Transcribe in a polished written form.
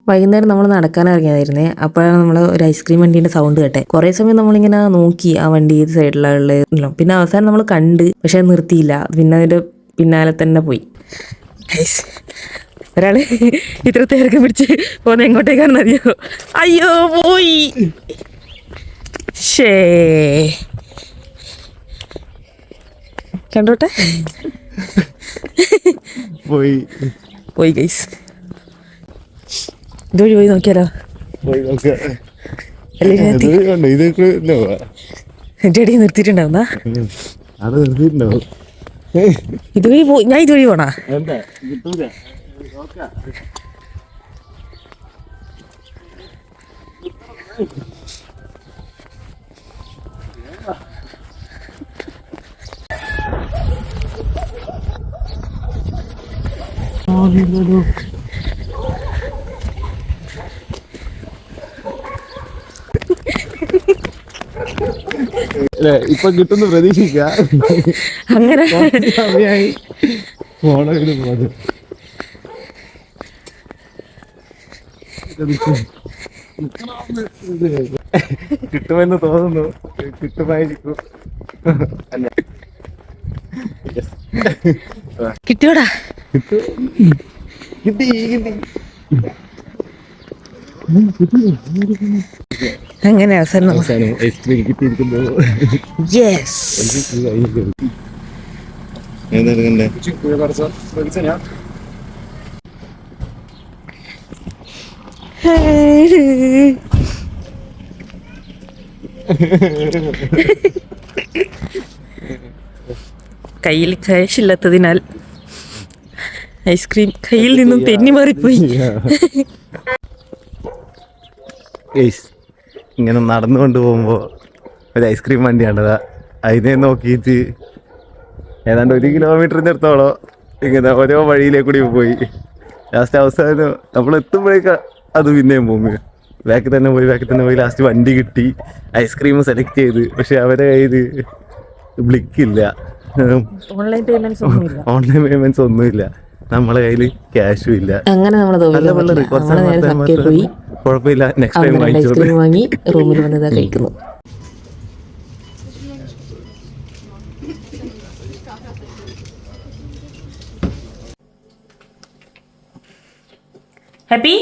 വൈകുന്നേരം നമ്മൾ നടക്കാൻ ഇറങ്ങിയതായിരുന്നേ. അപ്പോഴാണ് നമ്മൾ ഒരു ഐസ്ക്രീം വണ്ടീൻ്റെ സൗണ്ട് കേട്ടെ. കുറേ സമയം നമ്മളിങ്ങനെ നോക്കി ആ വണ്ടി ഏത് സൈഡിലുള്ള. പിന്നെ അവസാനം നമ്മൾ കണ്ട്, പക്ഷെ അത് നിർത്തിയില്ല. പിന്നെ അതിൻ്റെ പിന്നാലെ തന്നെ പോയി. ഒരാള് ഇത്ര തിരക്ക് പിടിച്ച് പോകുന്ന എങ്ങോട്ടേക്കാണെന്ന് അറിയോ? അയ്യോ പോയി. ഷേ കണ്ടോട്ടെ, പോയി പോയി ഗൈസ്. ഇതുവഴി പോയി നോക്കിയാലോ? ചെടി നിർത്തിയിട്ടുണ്ടാവുന്ന ഇതുവഴി പോയി. ഞാൻ ഇതുവഴി പോണാ? ഇപ്പൊ കിട്ടുന്ന പ്രതീക്ഷിക്ക അങ്ങനെ കിട്ടുമെന്ന് തോന്നുന്നു. കിട്ടുമായിരിക്കും. കിട്ടിയോടാ? കിട്ടി കിട്ടി. അങ്ങനെ അവസാനം ഐസ്ക്രീം കിട്ടിയിരിക്കുന്നു. കയ്യിൽ ക്യാഷ് ഇല്ലാത്തതിനാൽ ഐസ്ക്രീം കയ്യിൽ നിന്നും തെന്നി മാറിപ്പോയി. ഇങ്ങനെ നടന്നുകൊണ്ട് പോകുമ്പോ ഒരു ഐസ്ക്രീം വണ്ടിയാണതാ. അതിനെ നോക്കിയിട്ട് ഏതാണ്ട് 1 കിലോമീറ്ററിൻ്റെ അടുത്തോളം ഇങ്ങനെ ഓരോ വഴിയിലേക്കൂടി പോയി. ലാസ്റ്റ് അവസാനം നമ്മൾ എത്തുമ്പോഴേക്ക് അത് പിന്നെയും പോകും. ബാക്കിൽ തന്നെ പോയി ലാസ്റ്റ് വണ്ടി കിട്ടി. ഐസ്ക്രീം സെലക്ട് ചെയ്ത്. പക്ഷെ അവരെ കയ്യിൽ ബ്ലിക്കില്ല, ഓൺലൈൻ പേയ്മെന്റ്സ് ഒന്നുമില്ല. നമ്മളെ കയ്യിൽ ക്യാഷും ഇല്ല. അങ്ങനെ പോയി. കുഴപ്പമില്ല, നെക്സ്റ്റ് ടൈം ഐസ്ക്രീം വാങ്ങി റൂമിൽ വന്നതാ കഴിക്കുന്നു. ഹാപ്പി